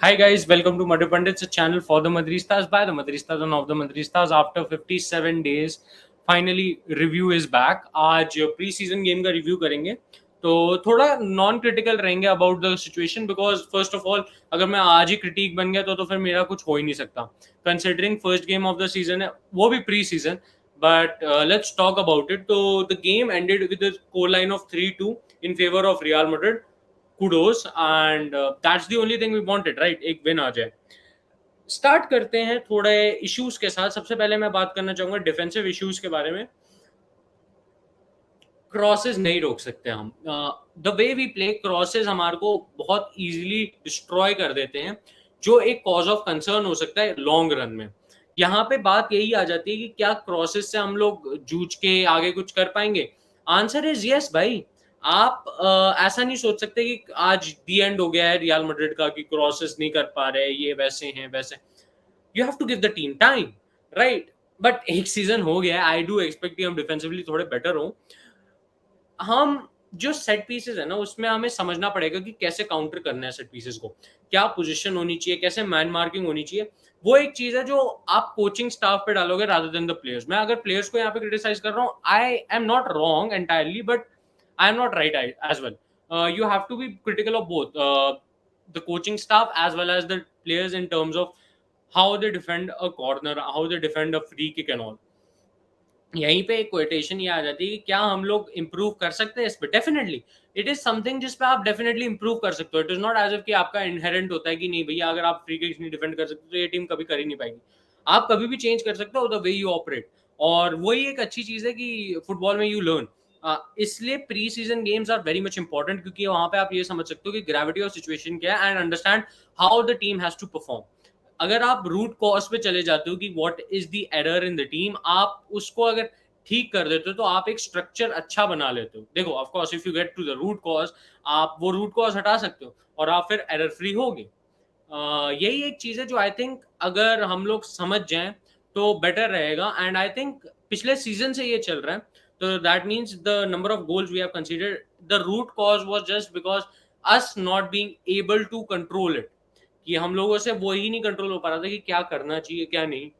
Hi guys, welcome to Madhu Pandits, a channel for the Madristas by the Madristas and of the Madristas. After 57 days, finally review is back. आज pre season game का review करेंगे तो थोड़ा non critical रहेंगे about the situation because first of all अगर मैं आज ही critic बन गया तो फिर मेरा कुछ हो ही नहीं सकता considering first game of the season है वो भी pre season but let's talk about it तो the game ended with the score line of 3-2 in favor of Real Madrid. Kudos and that's the only thing we wanted, right? एक win आ जाए. Start करते हैं थोड़े issues के साथ. सबसे पहले मैं बात करना चाहूंगा डिफेंसिव इश्यूज के बारे में. क्रॉसेस नहीं रोक सकते हम. The way we play crosses हमारे को बहुत इजीली डिस्ट्रॉय कर देते हैं जो एक कॉज ऑफ कंसर्न हो सकता है लॉन्ग रन में. यहाँ पे बात यही आ जाती है कि क्या क्रॉसेस से हम लोग जूझ के आगे कुछ कर पाएंगे. आंसर इज यस भाई. आप ऐसा नहीं सोच सकते कि आज दी एंड हो गया है रियल मैड्रिड का कि क्रॉसेस नहीं कर पा रहे ये वैसे हैं वैसे. You have to give the team time, right. But एक सीजन हो गया है. आई डू एक्सपेक्ट कि हम डिफेंसिवली थोड़े बेटर हो. हम जो सेट पीसेस है ना उसमें हमें समझना पड़ेगा कि कैसे काउंटर करना है सेट पीसेस को. क्या पोजीशन होनी चाहिए, कैसे मैन मार्किंग होनी चाहिए. वो एक चीज है जो आप कोचिंग स्टाफ पे डालोगे रादर देन द प्लेयर्स. मैं अगर प्लेयर्स को यहाँ पे क्रिटिसाइज कर रहा हूँ I am not wrong entirely but I am not right as well. You have to be critical of both the coaching staff as well as the players in terms of how they defend a corner, how they defend a free kick and all. यहीं पे एक क्वेटेशन ये आ जाती है कि क्या हम लोग इंप्रूव कर सकते हैं इस पे. डेफिनेटली इट इज समथिंग जिस पे आप डेफिनेटली इंप्रूव कर सकते हो. It is not as if कि आपका इनहेरेंट होता है कि नहीं भैया अगर आप फ्री किक्स नहीं डिफेंड कर सकते तो ये टीम कभी कर ही नहीं पाएगी. आप कभी भी चेंज कर सकते हो द वे यू ऑपरेट. और वही एक अच्छी चीज है कि फुटबॉल में यू लर्न. इसलिए pre season games are very much important क्योंकि वहां पे आप ये समझ सकते हो कि ग्रेविटी ऑफ सिचुएशन क्या है and understand how the team has to perform. अगर आप रूट कॉज पे चले जाते हो कि what is the error in the team, आप उसको अगर ठीक कर देते हो तो आप एक स्ट्रक्चर अच्छा बना लेते हो. देखो of course if you get to the root cause आप वो रूट कॉज हटा सकते हो और आप फिर एरर फ्री होगे. यही एक चीज है जो आई थिंक अगर हम लोग समझ जाएं तो बेटर रहेगा. एंड आई थिंक पिछले सीजन से ये चल रहा है तो that means the number of goals we have conceded the root cause was just because us not being able to control it. कि हम लोगों से वो ही नहीं कंट्रोल हो पा रहा था कि क्या करना चाहिए क्या नहीं.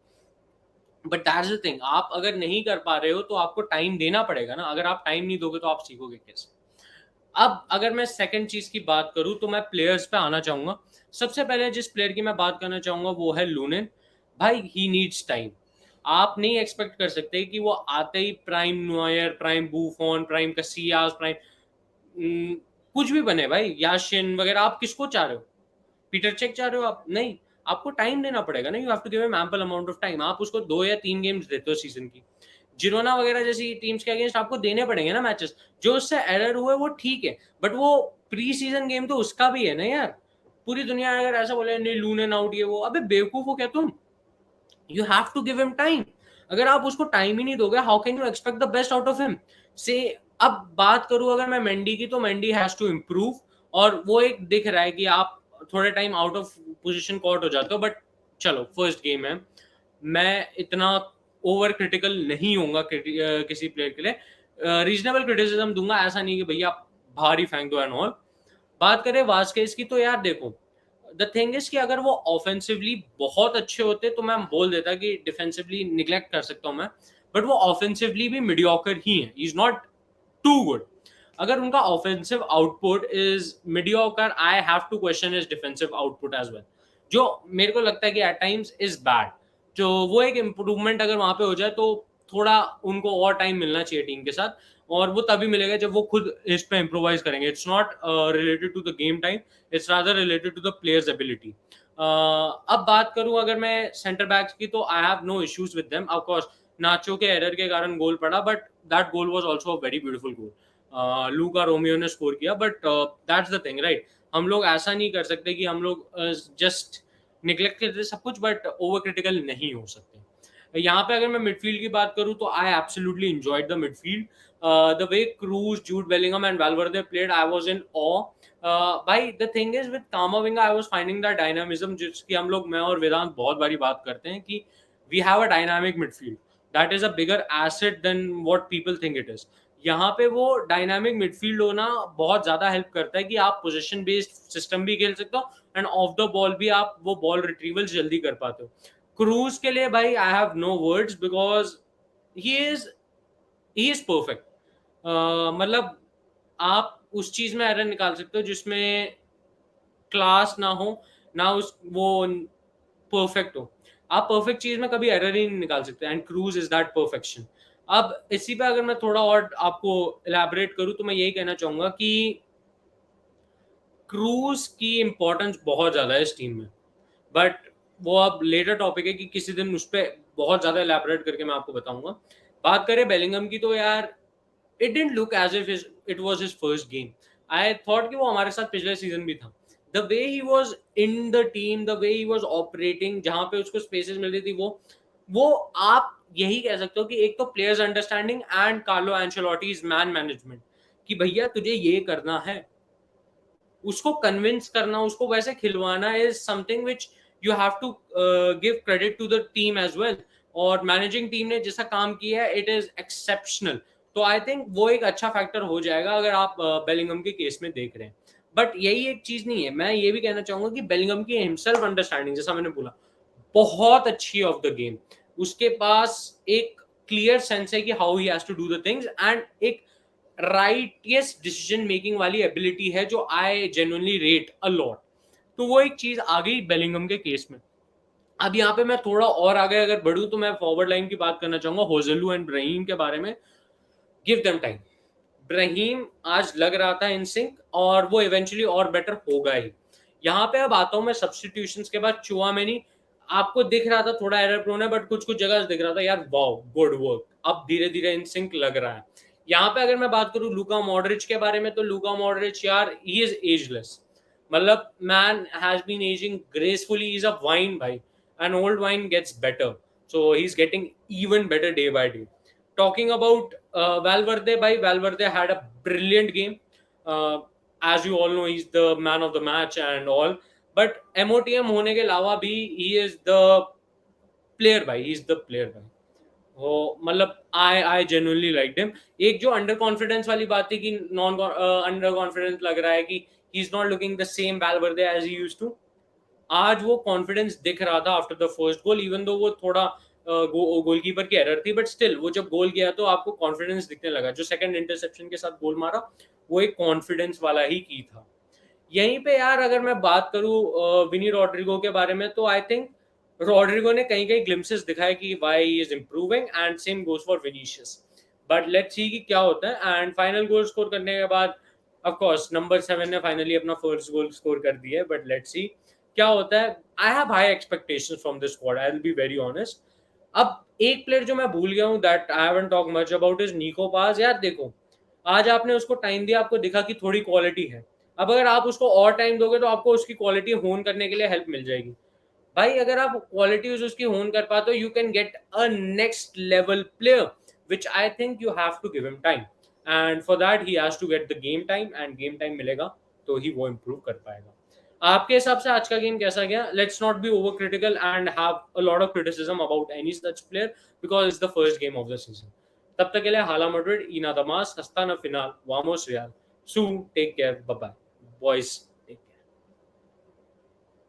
But that's the thing. आप अगर नहीं कर पा रहे हो तो आपको टाइम देना पड़ेगा ना. अगर आप टाइम नहीं दोगे तो आप सीखोगे कैसे. अब अगर मैं सेकंड चीज की बात करूं तो मैं प्लेयर्स पे आना चाहूंगा. सबसे पहले जिस प्लेयर की मैं बात करना चाहूंगा वो है लूनिन. भाई ही नीड्स टाइम. आप नहीं एक्सपेक्ट कर सकते कि वो आते ही prime Neuer, prime Buffon, prime Casillas, prime कुछ भी बने भाई, याशिन वगैरह. आप किसको चाह रहे हो? पीटर चेक चाह रहे हो आप? नहीं. आपको टाइम देना पड़ेगा ना. You have to give him ample amount of time. आप उसको 2 या 3 गेम्स देते हो सीजन की. जिरोना वगैरह जैसी टीम्स के अगेंस्ट आपको देने पड़ेंगे ना मैचेस. जो उससे एरर हुए वो ठीक है बट वो प्री सीजन गेम तो उसका भी है ना यार. पूरी दुनिया अगर ऐसा बोले नहीं लूनन आउट ये वो, अबे बेवकूफ हो क्या तुम. You have to give him time. अगर आप उसको टाइम ही नहीं दोगे how can you expect the best out of him. से अब बात करूं अगर मैं मेंडी की तो मेंडी हैज टू इम्प्रूव. और वो एक दिख रहा है कि आप थोड़े time out of position caught हो जाते हो. बट चलो फर्स्ट गेम है. मैं इतना ओवर क्रिटिकल नहीं होऊंगा किसी प्लेयर के लिए. रीजनेबल क्रिटिसिज्म दूंगा. ऐसा नहीं कि भैया आप भारी फेंक दो एंड ऑल. बात करें वास्केज की तो यार देखो द थिंग इज कि अगर वो ऑफेंसिवली बहुत अच्छे होते तो मैं बोल देता कि डिफेंसिवली निग्लेक्ट कर सकता हूं मैं. बट वो ऑफेंसिवली भी मीडियोकर ही है. He is not too good. अगर उनका offensive output is mediocre I have to question his defensive output as well. जो मेरे को लगता है कि एट टाइम्स इज बैड. जो वो एक इम्प्रूवमेंट अगर वहां पे हो जाए तो थोड़ा उनको और टाइम मिलना चाहिए टीम के साथ. और वो तभी मिलेगा जब वो खुद इस पे इम्प्रोवाइज करेंगे. It's not related to the game time. It's rather related to the players ability. अब बात करूं अगर मैं सेंटर बैक्स की तो I have no issues with them. Of course Nacho के एरर के कारण गोल पड़ा but that goal was also a very beautiful goal. Luka Romeo ने स्कोर किया but that's the thing right. हम लोग ऐसा नहीं कर सकते कि हम लोग जस्ट निग्लेक्ट करते सब कुछ बट ओवर क्रिटिकल नहीं हो सकते. यहाँ पे अगर मैं मिडफील्ड की बात करूँ तो I absolutely enjoyed the midfield. The way Kroos, Jude Bellingham and Valverde played I was in awe. भाई the thing is with Camavinga I was finding the dynamism जिसकी हम लोग मैं और वेदांत बहुत बारी बात करते हैं कि we have a dynamic midfield. That is a bigger asset than what people think it is. यहाँ पे वो डायनामिक मिडफील्ड होना बहुत ज़्यादा हेल्प करता है कि आप पोजीशन बेस्ड सिस्टम भी खेल सकते हो एंड ऑफ द बॉल भी आप वो बॉल रिट्रीवल जल्दी कर पाते हो। क्रूज के लिए भाई I have no words because he is he is perfect. मतलब आप उस चीज में एरर निकाल सकते हो जिसमें क्लास ना हो, ना उस वो परफेक्ट हो। आप परफेक्ट चीज में कभी एरर ही नहीं निकाल सकते and cruise is that perfection. अब इसी पे अगर मैं थोड़ा और आपको इलेबोरेट करूं तो मैं यही कहना चाहूंगा कि क्रूज की इंपॉर्टेंस बहुत ज्यादा है इस टीम में, बट वो अब लेटर टॉपिक है कि किसी दिन उस पर बहुत ज्यादा इलेबोरेट करके मैं आपको बताऊंगा। बात करें बेलिंगम की तो यार it didn't look as if it was his first game. I thought कि वो हमारे साथ पिछले सीजन भी था। The way he was in the team, the way he was operating, जहाँ पे उसको स्पेसेस मिल रही थी, वो आप यही कह सकते हो कि एक तो players understanding and Carlo Ancelotti's man management कि भैया तुझे ये करना है, उसको कन्विंस करना, उसको वैसे खिलवाना is something which you have to give credit to the team as well. और मैनेजिंग टीम ने जैसा काम किया है इट इज एक्सेप्शनल। तो आई थिंक वो एक अच्छा फैक्टर हो जाएगा अगर आप बेलिंगम के केस में देख रहे हैं। बट यही एक चीज नहीं है, मैं ये भी कहना चाहूंगा कि बेलिंगम की हिमसेल्फ अंडरस्टैंडिंग जैसा मैंने बोला बहुत अच्छी ऑफ द गेम। उसके पास एक क्लियर सेंस है कि how he has to do the things and एक राइटियस्ट डिसीजन मेकिंग वाली एबिलिटी है जो I genuinely rate a lot. तो वो एक चीज आ गई बेलिंगम के केस में। अब यहाँ पे मैं थोड़ा और आगे अगर बढ़ूं तो मैं फॉरवर्ड लाइन की बात करना चाहूंगा होजलू एंड ब्राहीम के बारे में। Give them time. ब्राहीम आज लग रहा था इन सिंक और वो इवेंचुअली और बेटर होगा ही। यहाँ पे अब आता हूँ मैं सब्सटीट्यूशंस के बाद। चुआमेनी आपको दिख रहा था थोड़ा एरर प्रोन है, बट कुछ कुछ जगह दिख रहा था यार वाओ गुड वर्क, अब धीरे धीरे इन सिंक लग रहा है। यहाँ पे अगर मैं बात करूँ लूका मॉडरिच के बारे में तो लूका मॉडरिच यार ही इज एजलेस। मतलब man has been ageing gracefully, is a wine भाई, an old wine gets better, so he's getting even better day by day. Talking about Valverde, by Valverde had a brilliant game. Uh, as you all know, he's the man of the match and all. But MOTM होने के अलावा भी he is the player भाई, he is the player भाई। वो मतलब I genuinely liked him. एक जो अंडर कॉन्फिडेंस वाली बात थी कि नॉन अंडर कॉन्फिडेंस लग रहा है कि ही is not looking the same Valverde as he used to, आज वो कॉन्फिडेंस दिख रहा था after the first goal. Even though वो थोड़ा गोलकीपर की एरर थी, बट स्टिल वो जब गोल किया तो आपको कॉन्फिडेंस दिखने लगा। जो सेकंड इंटरसेप्शन के साथ गोल मारा वो एक कॉन्फिडेंस वाला ही की था। यहीं पे यार अगर मैं बात करूं विनी रॉड्रिगो के बारे में तो आई थिंक रॉड्रिगो ने कहीं कहीं ग्लिम्सेस दिखाए कि why he is improving and same goes for Vinicius. But let's see कि क्या होता है। एंड फाइनल गोल स्कोर करने के बाद ऑफ कोर्स नंबर 7 ने फाइनली अपना फर्स्ट गोल स्कोर कर दिया है, बट लेट्स सी क्या होता है। I have high expectations from this squad, I will be very honest. अब एक प्लेयर जो मैं भूल गया हूँ that I haven't talk much about is निको पास। यार देखो आज आपने उसको टाइम दिया, आपको दिखा कि थोड़ी क्वालिटी है। अब अगर आप उसको और टाइम दोगे तो आपको उसकी क्वालिटी होन करने के लिए हेल्प मिल जाएगी। भाई अगर आप क्वालिटी उसकी होन कर पाते हो you can get a next level player which I think you have to give him time and for that he has to get the game time and game time मिलेगा तो ही वो इम्प्रूव कर पाएगा। आपके हिसाब से आज का गेम कैसा गया? Let's not be over critical and have a lot of criticism about any such player because it's the first game of the season. तब तक के लिए हाला मड्रिड, इना दमास, हस्ता न फिनाल, वामोस रियाल, so take care, bye bye boys.